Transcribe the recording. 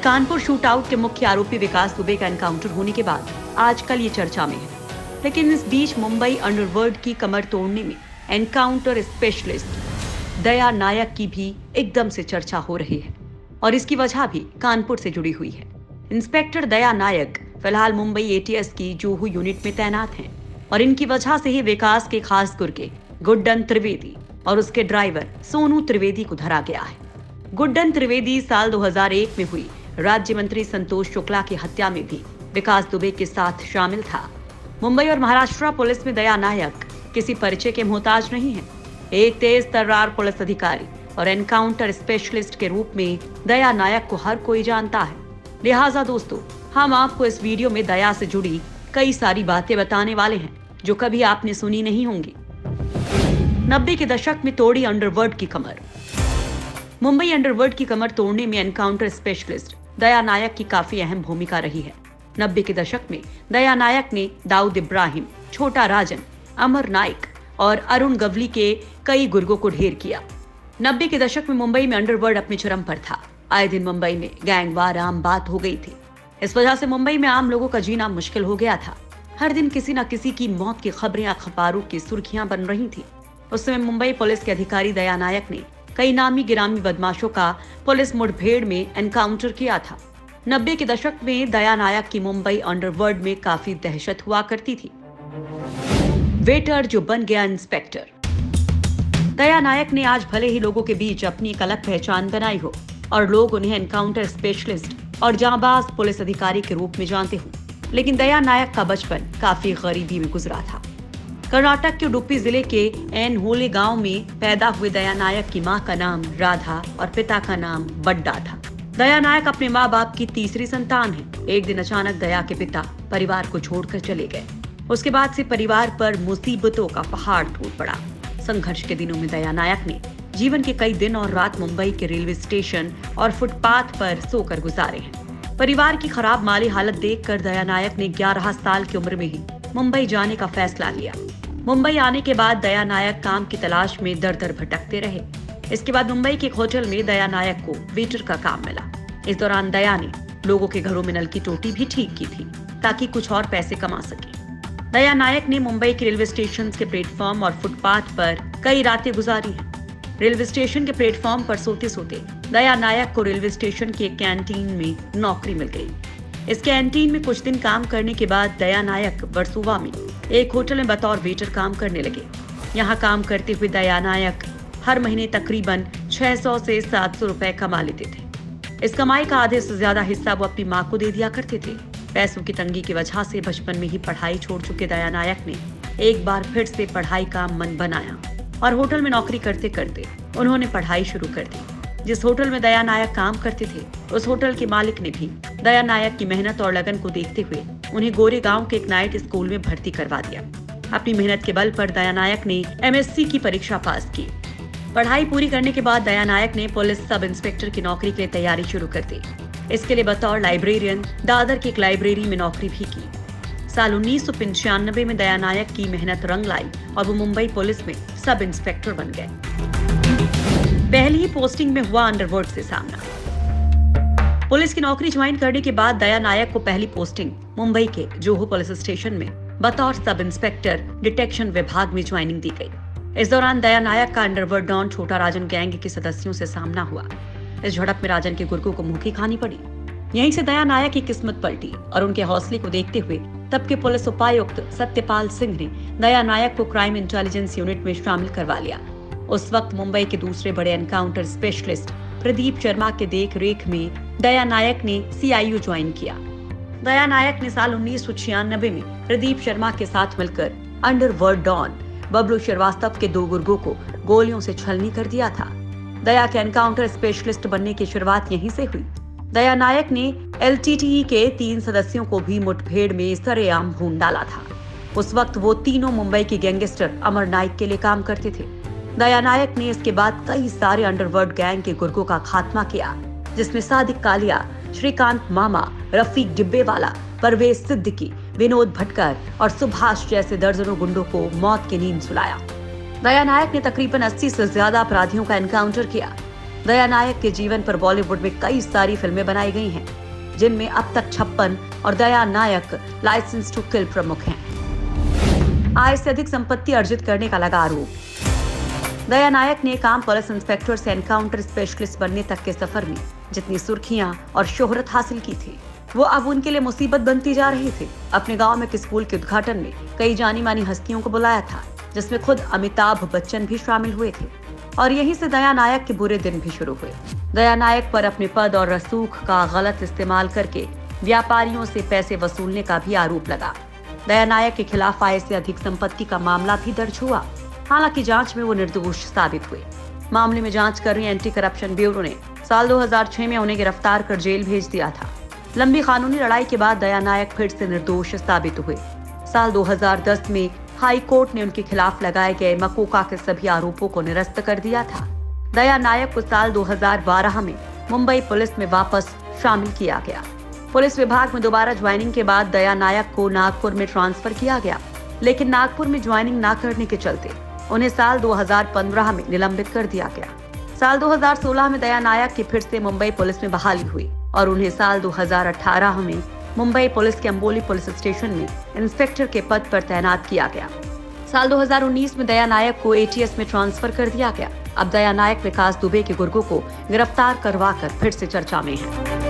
Kanpur shootout के मुख्य आरोपी विकास दुबे का एनकाउंटर होने के बाद आजकल ये चर्चा में है, लेकिन इस बीच मुंबई अंडरवर्ल्ड की कमर तोड़ने में एनकाउंटर स्पेशलिस्ट दया नायक की भी एकदम से चर्चा हो रही है और इसकी वजह भी कानपुर से जुड़ी हुई है। इंस्पेक्टर दया नायक फिलहाल मुंबई एटीएस की जोहू यूनिट में तैनात हैं और इनकी वजह से ही विकास के खास गुर्गे गुड्डन त्रिवेदी और उसके ड्राइवर सोनू त्रिवेदी को धरा गया है। गुड्डन त्रिवेदी साल 2001 में हुई राज्य मंत्री संतोष शुक्ला की हत्या में भी विकास दुबे के साथ शामिल था। मुंबई और महाराष्ट्र पुलिस में दया नायक किसी परिचय के मोहताज नहीं है। एक तेज तर्रार पुलिस अधिकारी और एनकाउंटर स्पेशलिस्ट के रूप में दया नायक को हर कोई जानता है। लिहाजा दोस्तों, हम आपको इस वीडियो में दया से जुड़ी कई सारी बातें बताने वाले हैं जो कभी आपने सुनी नहीं होंगी। 90 के दशक में तोड़ी अंडरवर्ल्ड की कमर। मुंबई अंडरवर्ल्ड की कमर तोड़ने में एनकाउंटर स्पेशलिस्ट दया नायक की काफी अहम भूमिका रही है। 90 के दशक में दया नायक ने दाऊद इब्राहिम, छोटा राजन, अमर नाइक और अरुण गवली के कई गुर्गों को ढेर किया। 90 के दशक में मुंबई में अंडरवर्ल्ड अपने चरम पर था। आए दिन मुंबई में गैंगवार आम बात हो गई थी। इस वजह से मुंबई में आम लोगों का जीना मुश्किल हो गया था। हर दिन किसी न किसी की मौत की खबरें अखबारों की सुर्खियां बन रही थी। उस समय मुंबई पुलिस के अधिकारी दया नायक ने कई नामी गिरामी बदमाशों का पुलिस मुठभेड़ में एनकाउंटर किया था। 90 के दशक में दया नायक की मुंबई अंडरवर्ल्ड में काफी दहशत हुआ करती थी। वेटर जो बन गया इंस्पेक्टर। दया नायक ने आज भले ही लोगों के बीच अपनी एक अलग पहचान बनाई हो और लोग उन्हें एनकाउंटर स्पेशलिस्ट और जांबाज पुलिस अधिकारी के रूप में जानते हो, लेकिन दया नायक का बचपन काफी गरीबी में गुजरा था। कर्नाटक के उडुपी जिले के एनहोले गांव में पैदा हुए दया नायक की मां का नाम राधा और पिता का नाम बड्डा था। दया नायक अपने माँ बाप की तीसरी संतान है। एक दिन अचानक दया के पिता परिवार को छोड़कर चले गए। उसके बाद से परिवार पर मुसीबतों का पहाड़ टूट पड़ा। संघर्ष के दिनों में दया नायक ने जीवन के कई दिन और रात मुंबई के रेलवे स्टेशन और फुटपाथ पर सोकर गुजारे हैं। परिवार की खराब माली हालत देखकर दया नायक ने 11 साल की उम्र में ही मुंबई जाने का फैसला लिया। मुंबई आने के बाद दया नायक काम की तलाश में दर दर भटकते रहे। इसके बाद मुंबई के एक होटल में दया नायक को वेटर का काम मिला। इस दौरान दया ने लोगों के घरों में नल की टोटी भी ठीक की थी ताकि कुछ और पैसे कमा सके। दया नायक ने मुंबई के रेलवे स्टेशन के प्लेटफॉर्म और फुटपाथ पर कई रातें गुजारी हैं। रेलवे स्टेशन के प्लेटफॉर्म पर सोते सोते दया नायक को रेलवे स्टेशन की एक कैंटीन में नौकरी मिल गई। इस कैंटीन में कुछ दिन काम करने के बाद दया नायक वर्सोवा में एक होटल में बतौर वेटर काम करने लगे। यहाँ काम करते हुए दया नायक हर महीने तकरीबन 600 से 700 रुपए कमा लेते थे। इस कमाई का आधे से ज्यादा हिस्सा वो अपनी माँ को दे दिया करते थे। पैसों की तंगी की वजह से बचपन में ही पढ़ाई छोड़ चुके दया नायक ने एक बार फिर से पढ़ाई का मन बनाया और होटल में नौकरी करते करते उन्होंने पढ़ाई शुरू कर दी। जिस होटल में दया नायक काम करते थे, उस होटल के मालिक ने भी दया नायक की मेहनत और लगन को देखते हुए उन्हें गोरेगांव के एक नाइट स्कूल में भर्ती करवा दिया। अपनी मेहनत के बल पर दया नायक ने एमएससी की परीक्षा पास की। पढ़ाई पूरी करने के बाद दया नायक ने पुलिस सब इंस्पेक्टर की नौकरी के लिए तैयारी शुरू कर दी। इसके लिए बतौर लाइब्रेरियन दादर की एक लाइब्रेरी में नौकरी भी की। साल 1995 में दया नायक की मेहनत रंग लाई और वो मुंबई पुलिस में सब इंस्पेक्टर बन गए। पहली ही पोस्टिंग में हुआ अंडरवर्ल्ड से सामना। पुलिस की नौकरी ज्वाइन करने के बाद दया नायक को पहली पोस्टिंग मुंबई के जोहू पुलिस स्टेशन में बतौर सब इंस्पेक्टर डिटेक्शन विभाग में ज्वाइनिंग दी गई। इस दौरान दया नायक का अंडरवर्ल्ड डॉन छोटा राजन गैंग के सदस्यों से सामना हुआ। इस झड़प में राजन के गुर्गों को मुंह की खानी पड़ी। यहीं से दया नायक की किस्मत पलटी और उनके हौसले को देखते हुए तब के पुलिस उपायुक्त सत्यपाल सिंह ने दया नायक को क्राइम इंटेलिजेंस यूनिट में शामिल करवा लिया। उस वक्त मुंबई के दूसरे बड़े एनकाउंटर स्पेशलिस्ट प्रदीप शर्मा के देख रेख में दया नायक ने सीआईयू ज्वाइन किया। दया नायक ने साल 1996 में प्रदीप शर्मा के साथ मिलकर अंडरवर्ल्ड डॉन बबलू श्रीवास्तव के 2 गुर्गों को गोलियों से छलनी कर दिया था। दया के एनकाउंटर स्पेशलिस्ट बनने की शुरुआत यहीं से हुई। दया नायक ने एलटीटीई के 3 सदस्यों को भी मुठभेड़ में सरेआम भून डाला था। उस वक्त वो तीनों मुंबई के गैंगस्टर अमर नाइक के लिए काम करते थे। दया नायक ने इसके बाद कई सारे अंडरवर्ल्ड गैंग के गुर्गों का खात्मा किया, जिसमें सादिक कालिया, श्रीकांत मामा, रफीक डिब्बेवाला, परवेज सिद्दीकी, विनोद भटकर और सुभाष जैसे दर्जनों गुंडों को मौत की नींद सुलाया। दया नायक ने तकरीबन 80 से ज्यादा अपराधियों का एनकाउंटर किया। दया नायक के जीवन पर बॉलीवुड में कई सारी फिल्में बनाई गई हैं, जिनमें अब तक 56 और दया नायक लाइसेंस टू किल प्रमुख हैं। आय से अधिक संपत्ति अर्जित करने का लगा आरोप। दया नायक ने काम पुलिस इंस्पेक्टर से एनकाउंटर स्पेशलिस्ट बनने तक के सफर में जितनी सुर्खियां और शोहरत हासिल की थी, वो अब उनके लिए मुसीबत बनती जा रही थी। अपने गांव में एक स्कूल के उद्घाटन में कई जानी मानी हस्तियों को बुलाया था, जिसमें खुद अमिताभ बच्चन भी शामिल हुए थे, और यहीं से दया नायक के बुरे दिन भी शुरू हुए। दया नायक पर अपने पद और रसूख का गलत इस्तेमाल करके व्यापारियों से पैसे वसूलने का भी आरोप लगा। दया नायक के खिलाफ आय से अधिक संपत्ति का मामला भी दर्ज हुआ। हालांकि जांच में वो निर्दोष साबित हुए। मामले में जांच कर रही एंटी करप्शन ब्यूरो ने साल 2006 में उन्हें गिरफ्तार कर जेल भेज दिया था। लंबी कानूनी लड़ाई के बाद दया नायक फिर से निर्दोष साबित हुए। साल 2010 में हाई कोर्ट ने उनके खिलाफ लगाए गए मकोका के सभी आरोपों को निरस्त कर दिया था। दया नायक को साल 2012 में मुंबई पुलिस में वापस शामिल किया गया। पुलिस विभाग में दोबारा ज्वाइनिंग के बाद दया नायक को नागपुर में ट्रांसफर किया गया, लेकिन नागपुर में ज्वाइनिंग न करने के चलते उन्हें साल 2015 में निलंबित कर दिया गया। साल 2016 में दया नायक की फिर से मुंबई पुलिस में बहाली हुई और उन्हें साल 2018 में मुंबई पुलिस के अंबोली पुलिस स्टेशन में इंस्पेक्टर के पद पर तैनात किया गया। साल 2019 में दया नायक को एटीएस में ट्रांसफर कर दिया गया। अब दया नायक विकास दुबे के गुर्गों को गिरफ्तार करवाकर फिर से चर्चा में है।